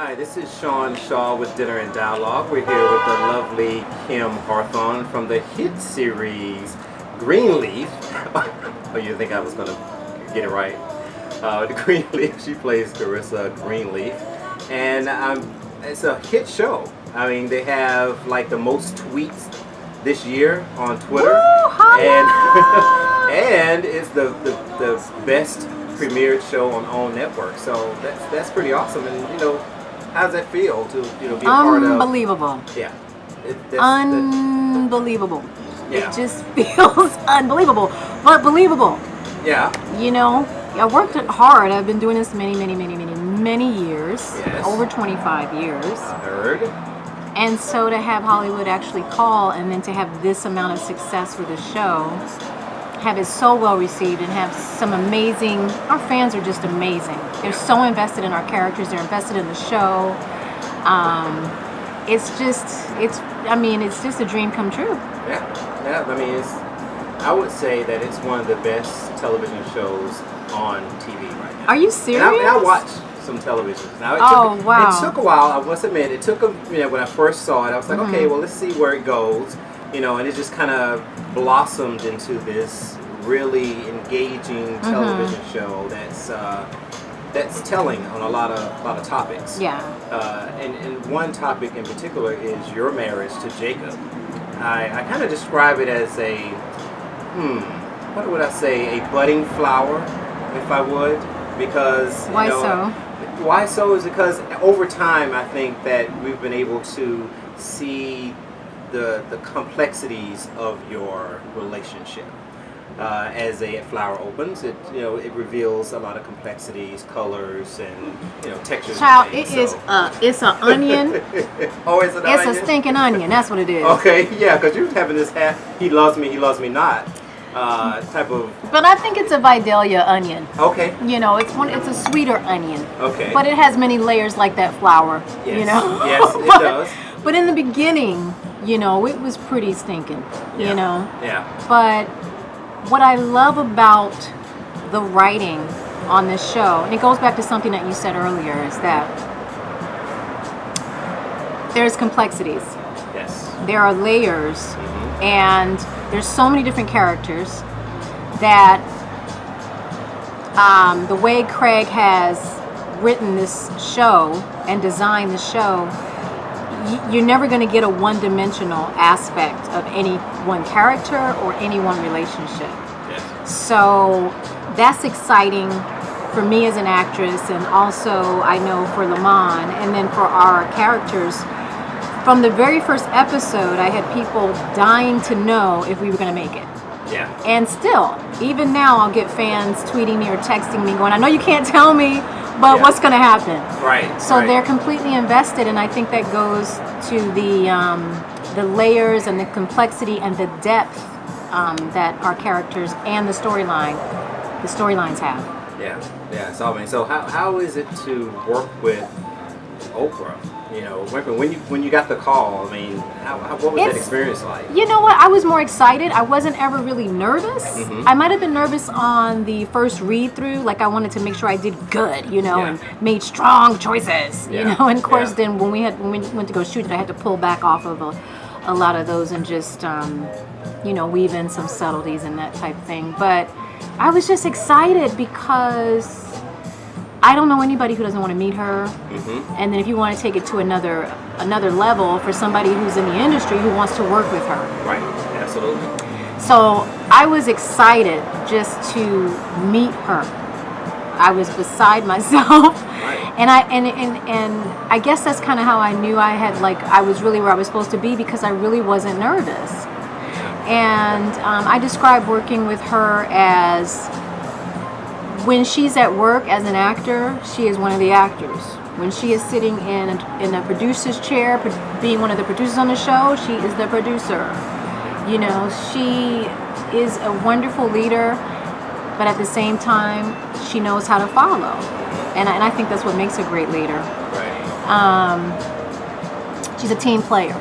Hi, this is Sean Shaw with Dinner and Dialogue. We're here with the lovely Kim Hawthorne from the hit series Greenleaf. Oh, you think I was going to get it right? The Greenleaf, she plays Carissa Greenleaf. And it's a hit show. I mean, they have like the most tweets this year on Twitter. Woo, and it's the best premiered show on OWN network. So that's pretty awesome. And how does that feel to be a part of? Unbelievable. Yeah. Unbelievable. Yeah. It just feels unbelievable, but believable. Yeah. I worked hard. I've been doing this many years. Yes. Over 25 years. I heard. And so to have Hollywood actually call and then to have this amount of success with the show, have it so well received and have some amazing, our fans are just amazing. They're so invested in our characters, they're invested in the show. It's just a dream come true. Yeah. I mean, I would say that it's one of the best television shows on TV right now. Are you serious? And I watch some television. Now, wow. It took a while, I must admit. It took when I first saw it, I was like, okay, well, let's see where it goes. And it just kind of blossomed into this really engaging television show that's telling on a lot of topics. Yeah. And one topic in particular is your marriage to Jacob. I kind of describe it as what would I say, a budding flower, if I would, because why so? Why so is because over time I think that we've been able to see the complexities of your relationship. As a flower opens, it reveals a lot of complexities, colors, and textures. Child, and it's an onion. Oh, it's an onion? It's a stinking onion. That's what it is. Okay, yeah, because you're having this he loves me not type of. But I think it's a Vidalia onion. Okay. It's a sweeter onion. Okay. But it has many layers like that flower. Yes. Yes, it does. But in the beginning, it was pretty stinking. Yeah. But what I love about the writing on this show, and it goes back to something that you said earlier, is that there's complexities. Yes. There are layers, and there's so many different characters that the way Craig has written this show and designed the show, you're never going to get a one-dimensional aspect of any one character or any one relationship. Yes. So that's exciting for me as an actress, and also I know for Lamont, and then for our characters. From the very first episode, I had people dying to know if we were going to make it. Yeah. And still, even now, I'll get fans tweeting me or texting me going, I know you can't tell me, but what's going to happen? Right. So they're completely invested, and I think that goes to the layers and the complexity and the depth that our characters and the storylines have. Yeah. So how is it to work with Oprah? When you got the call, I mean, what was that experience like? You know what? I was more excited. I wasn't ever really nervous. I might have been nervous on the first read through, like I wanted to make sure I did good, and made strong choices, And of course, then when we went to go shoot it, I had to pull back off of a lot of those and just weave in some subtleties and that type of thing. But I was just excited because I don't know anybody who doesn't want to meet her. And then if you want to take it to another level for somebody who's in the industry who wants to work with her. Right, absolutely. So I was excited just to meet her. I was beside myself. Right. And I guess that's kind of how I knew I was really where I was supposed to be, because I really wasn't nervous. And I describe working with her as, when she's at work as an actor, she is one of the actors. When she is sitting in a producer's chair, being one of the producers on the show, she is the producer. She is a wonderful leader, but at the same time, she knows how to follow. And I think that's what makes a great leader. Right. She's a team player.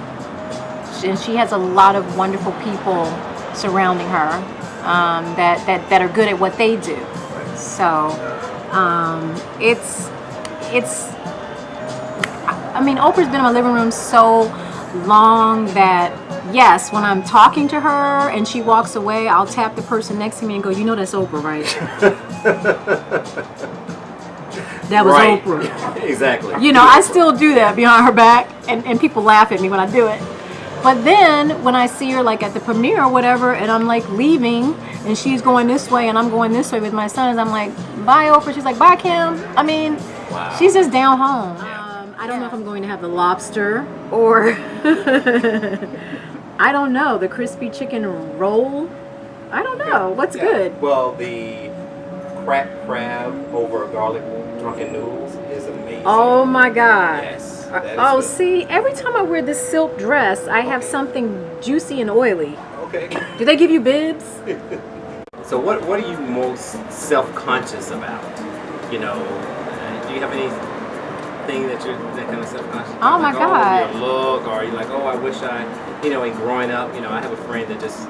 And she has a lot of wonderful people surrounding her that are good at what they do. Right. So it's I mean, Oprah's been in my living room so long that, yes, when I'm talking to her and she walks away, I'll tap the person next to me and go, you know that's Oprah, right? That was Right. Oprah. Exactly. You know, I still do that behind her back, and people laugh at me when I do it. But then when I see her like at the premiere or whatever, and I'm like leaving, and she's going this way and I'm going this way with my sons, I'm like, bye Oprah. She's like, bye Kim. I mean, Wow. she's just down home. I don't know if I'm going to have the lobster or I don't know, the crispy chicken roll. I don't know. What's good? Well, the cracked crab over garlic drunken noodles is amazing. Oh my God. Yes. that is Oh, good. see, every time I wear this silk dress, I have something juicy and oily. Okay. Do they give you bibs? So what are you most self-conscious about? You know, do you have anything that you're that kind of self-conscious about? Oh my God. Your look, or you're like, oh, I wish I, you know, in growing up, you know, I have a friend that just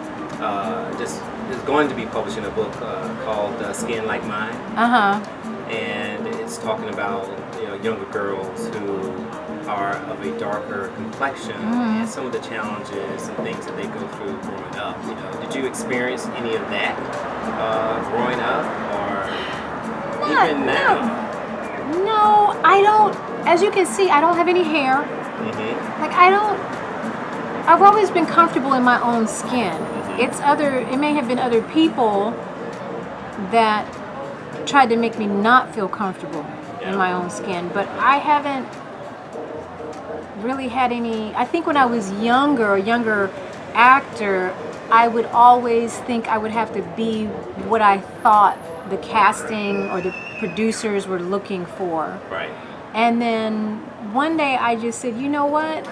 is going to be publishing a book called Skin Like Mine. And it's talking about, you know, younger girls who are of a darker complexion and some of the challenges and things that they go through growing up. You know, did you experience any of that growing up, or even now? No, I don't. As you can see, I don't have any hair. Like I've always been comfortable in my own skin. It may have been other people that tried to make me not feel comfortable in my own skin, but I haven't really had any. I think when I was a younger actor, I would always think I would have to be what I thought the casting or the producers were looking for. Right. And then one day I just said, you know what?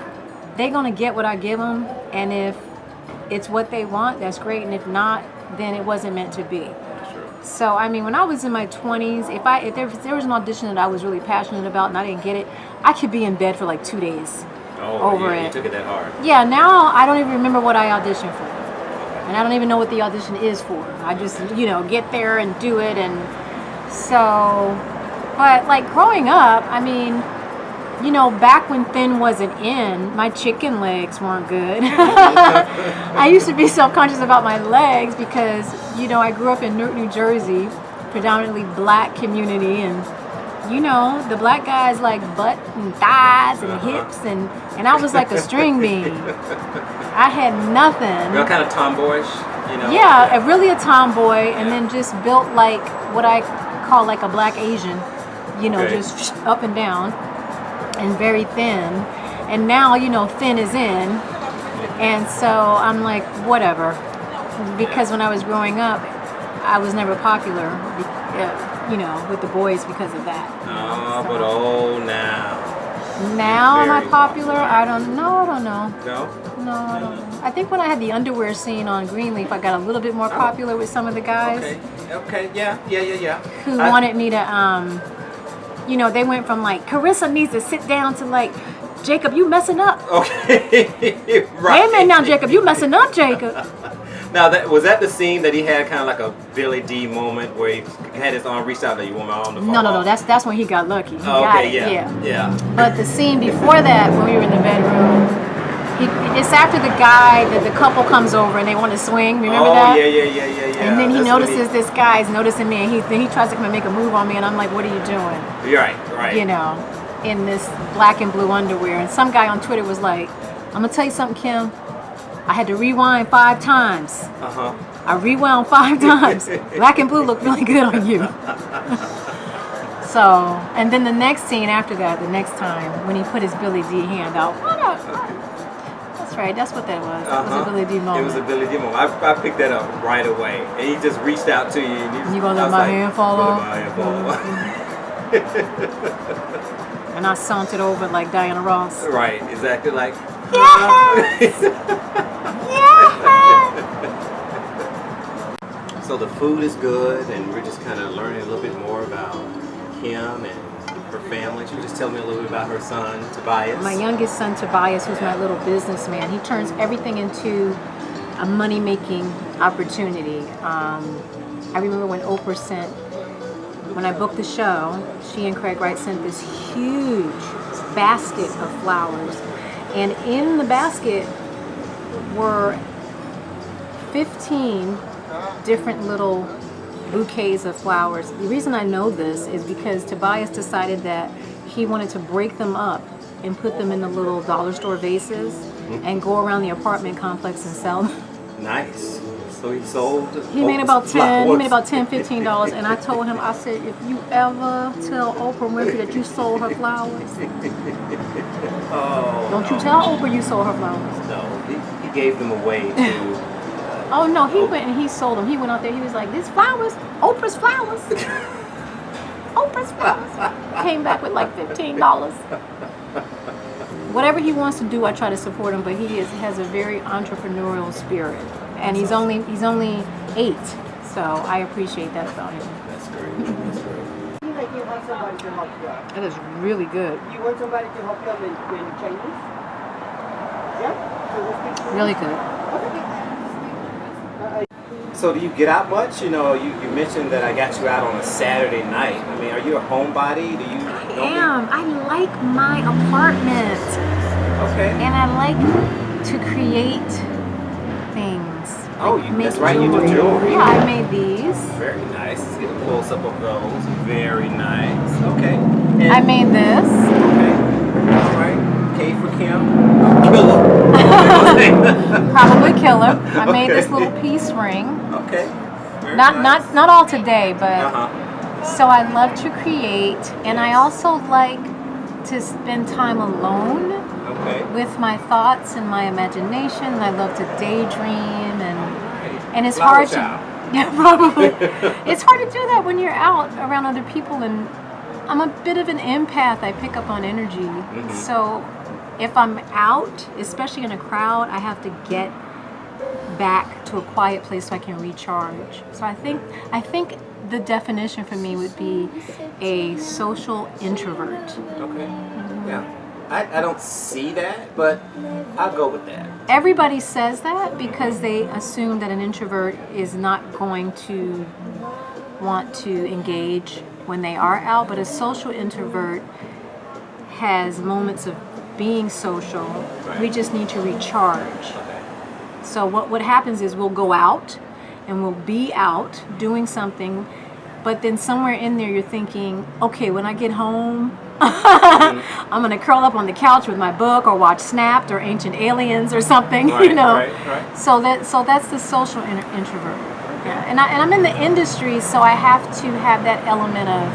They're gonna get what I give them, and if it's what they want, that's great, and if not, then it wasn't meant to be. So I mean, when I was in my 20s, if there was an audition that I was really passionate about and I didn't get it, I could be in bed for like 2 days over it. You took it that hard. Yeah, now I don't even remember what I auditioned for, and I don't even know what the audition is for. I just, you know, get there and do it, and so. But like growing up, I mean, you know, back when thin wasn't in, my chicken legs weren't good. I used to be self-conscious about my legs because, you know, I grew up in Newark, New Jersey, predominantly black community, and you know, the black guys like butt and thighs and hips, and I was like a string bean. I had nothing. You're kind of tomboyish, you know? Yeah, really a tomboy, and then just built like what I call like a black Asian, you know, just up and down. And very thin, and now, you know, thin is in, and so I'm like, whatever, because when I was growing up, I was never popular, you know, with the boys because of that. Oh, so. But now am I popular? I don't know. No, I don't know. I think when I had the underwear scene on Greenleaf, I got a little bit more popular with some of the guys. Okay, yeah. Who wanted me to you know, they went from like, Carissa needs to sit down to like, Jacob, you messing up. Okay. Right. Wait a minute now, Jacob, you messing up, Jacob. Now, was that the scene that he had kind of like a Billy D moment where he had his arm reached out and you want my arm to fall No, off? that's when he got lucky. He got it, yeah. But the scene before that, when we were in the bedroom, it's after the guy, the couple comes over and they want to swing. Remember that? Yeah. And then he notices this guy's noticing me, and he tries to come and make a move on me, and I'm like, what are you doing? You're right. You know, in this black and blue underwear. And some guy on Twitter was like, I'm gonna tell you something, Kim. I had to rewind 5 times. I rewound 5 times. Black and blue look really good on you. So, and then the next scene after that, the next time, when he put his Billy D hand out, what up? That's right, that's what that was. That was a Billy D moment. It was a Billy D moment. I picked that up right away. And he just reached out to you. And you gonna let my hand fall off? My hand fall off. And I sauntered over like Diana Ross. Right, exactly like. Yes! So the food is good, and we're just kind of learning a little bit more about Kim and her family. She was just telling me a little bit about her son, Tobias. My youngest son, Tobias, who's my little businessman. He turns everything into a money-making opportunity. I remember when Oprah when I booked the show, she and Craig Wright sent this huge basket of flowers. And in the basket were 15 different little bouquets of flowers. The reason I know this is because Tobias decided that he wanted to break them up and put them in the little dollar store vases and go around the apartment complex and sell them. Nice. So he sold. He made about $10, $15, and I told him, I said, if you ever tell Oprah Winfrey that you sold her flowers, don't you tell Oprah you sold her flowers. No, he gave them away to. Oh no, he went and he sold them. He went out there. He was like, "These flowers, Oprah's flowers, Oprah's flowers." Came back with like $15. Whatever he wants to do, I try to support him. But has a very entrepreneurial spirit, and he's only 8, so I appreciate that about him. That's great. That's great. You like you want somebody to help you out. That is really good. You want somebody to help you out in Chinese? Yeah? So we'll speak to Really good. So do you get out much? You know, you mentioned that I got you out on a Saturday night. I mean, are you a homebody? Do you? I like my apartment. Okay. And I like to create things. Oh, Make that's right. You do jewelry. Yeah, I made these. Very nice. Let's get a close up of those. Very nice. Okay. And, I made this. Okay. All right. K for Kim. Killer. Probably killer. I made this Okay. little peace ring. Okay. Very Not nice. not all today, but Uh-huh. so I love to create, and I also like to spend time alone Okay. with my thoughts and my imagination. And I love to daydream, and it's Flower hard child. to yeah, probably it's hard to do that when you're out around other people, and I'm a bit of an empath. I pick up on energy. So if I'm out, especially in a crowd, I have to get back to a quiet place so I can recharge. So I think the definition for me would be a social introvert. Okay. Yeah. I don't see that, but I'll go with that. Everybody says that because they assume that an introvert is not going to want to engage when they are out, but a social introvert has moments of being social. Right. We just need to recharge. Okay. So what happens is we'll go out and we'll be out doing something, but then somewhere in there you're thinking, okay, when I get home, I'm gonna curl up on the couch with my book or watch Snapped or Ancient Aliens or something, Right, you know. right. So that's the social introvert. Yeah. And I'm in the industry, so I have to have that element of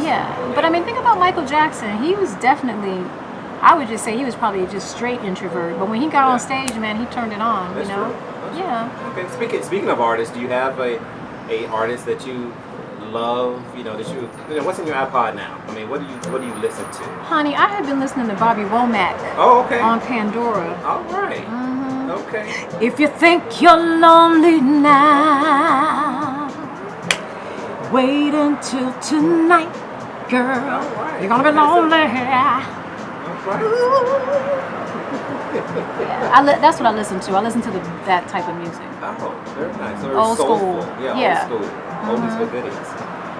yeah. But I mean, think about Michael Jackson. He was definitely, I would just say he was probably just straight introvert. But when he got on stage, man, he turned it on. That's you know. true. Yeah. Okay. Speaking of artists, do you have a artist that you love? You know, what's in your iPod now? I mean, what do you listen to? Honey, I have been listening to Bobby Womack. Oh, okay. On Pandora. All right. Okay. If you think you're lonely now, wait until tonight, girl. All right. You're gonna be lonely. All right. That's what I listen to. I listen to that type of music. Oh, very nice. Very Old soulful. school. Yeah, Yeah. old school. Oldies but goodies.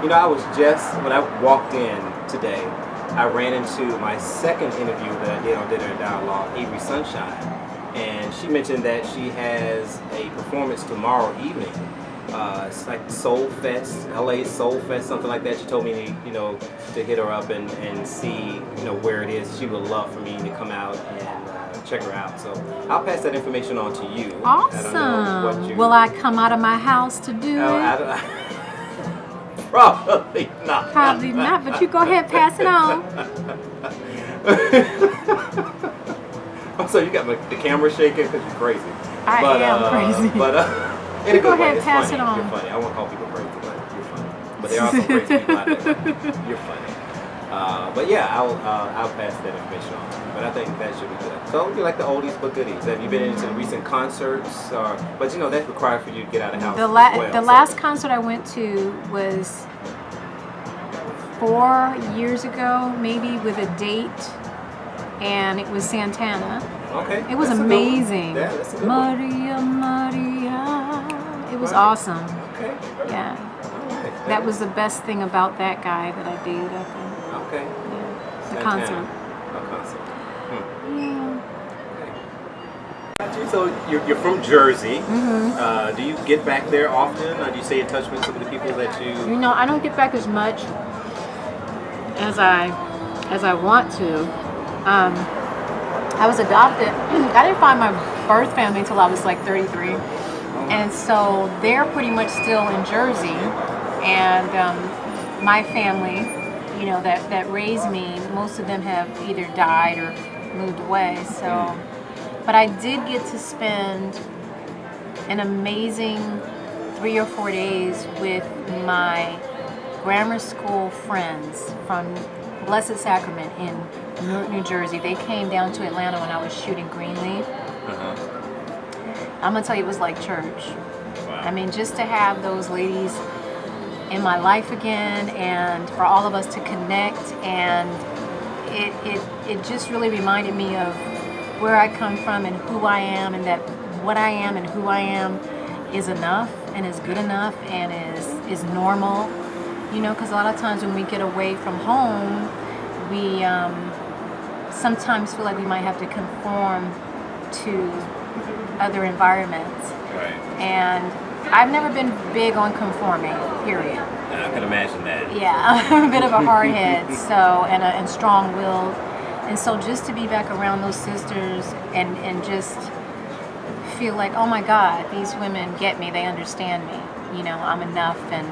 You know, I was just, when I walked in today, I ran into my second interview that I did on Dinner and Dialogue, Avery Sunshine. And she mentioned that she has a performance tomorrow evening. It's like Soul Fest, LA Soul Fest, something like that. She told me, you know, to hit her up and see, you know, where it is. She would love for me to come out and check her out. So I'll pass that information on to you. Awesome. Will I come out of my house to do it? Probably not. Probably not, but you go ahead and pass it on. So you got the camera shaking because you're crazy. I am crazy. But in a go good way, ahead and it's pass funny. it on. You're funny. I won't call people crazy, but you're funny. But there are some crazy people out there. You're funny. But yeah, I'll pass that information on. But I think that should be good. So you like the oldies but goodies. Have you been into the recent concerts? But you know that's required for you to get out of the house. The last concert I went to was 4 years ago, maybe, with a date, and it was Santana. Okay. It was That's amazing. Yeah, that's a good one. Maria, Maria. It was awesome. Okay. Yeah. All right. That was the best thing about that guy that I dated, I think. Okay. Yeah. The Santana. concert. A concert. Yeah. So you're from Jersey. Mm-hmm. Do you get back there often? Or do you stay in touch with some of the people that you? You know, I don't get back as much as I want to. I was adopted. I didn't find my birth family until I was like 33, and so they're pretty much still in Jersey. And my family, you know, that raised me, most of them have either died or moved away. So, but I did get to spend an amazing 3 or 4 days with my grammar school friends from Blessed Sacrament in Newark, New Jersey. They came down to Atlanta when I was shooting Greenleaf. I'm gonna tell you, it was like church. Wow. I mean, just to have those ladies in my life again, and for all of us to connect, and it just really reminded me of where I come from and who I am, and that what I am and who I am is enough and is good enough and is normal, you know, because a lot of times when we get away from home, we sometimes feel like we might have to conform to other environments. Right. And I've never been big on conforming, period. I can imagine that. Yeah, I'm a bit of a hard head, so and strong-willed, and so just to be back around those sisters and just feel like, oh my God, these women get me, they understand me, you know, I'm enough, and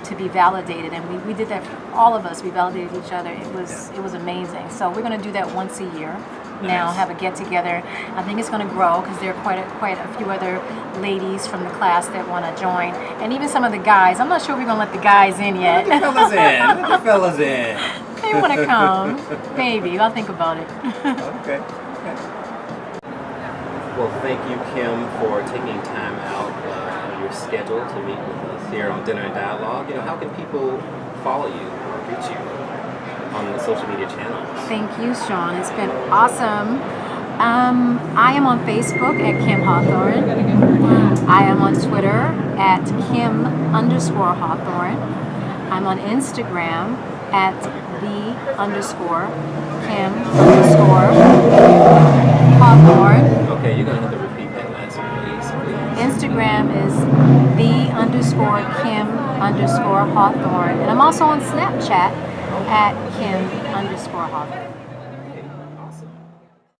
to be validated, and we did that, all of us, we validated each other. It was amazing. So we're going to do that once a year. Now Nice. have a get together. I think it's going to grow because there are quite a few other ladies from the class that want to join, and even some of the guys. I'm not sure we're going to let the guys in yet. Let the fellas in. Let the fellas in. They want to come. Maybe. I'll think about it. Okay. Well, thank you, Kim, for taking time out of your schedule to meet with us here on Dinner and Dialogue. You know, how can people follow you or reach you on the social media channels? Thank you, Sean. It's been awesome. I am on Facebook at Kim Hawthorne. I am on Twitter at Kim_Hawthorne. I'm on Instagram at the_Kim_Hawthorne. Okay, you're going to have to repeat that last one, please. Instagram is the_Kim_Hawthorne. And I'm also on Snapchat at Kim_Hawthorne.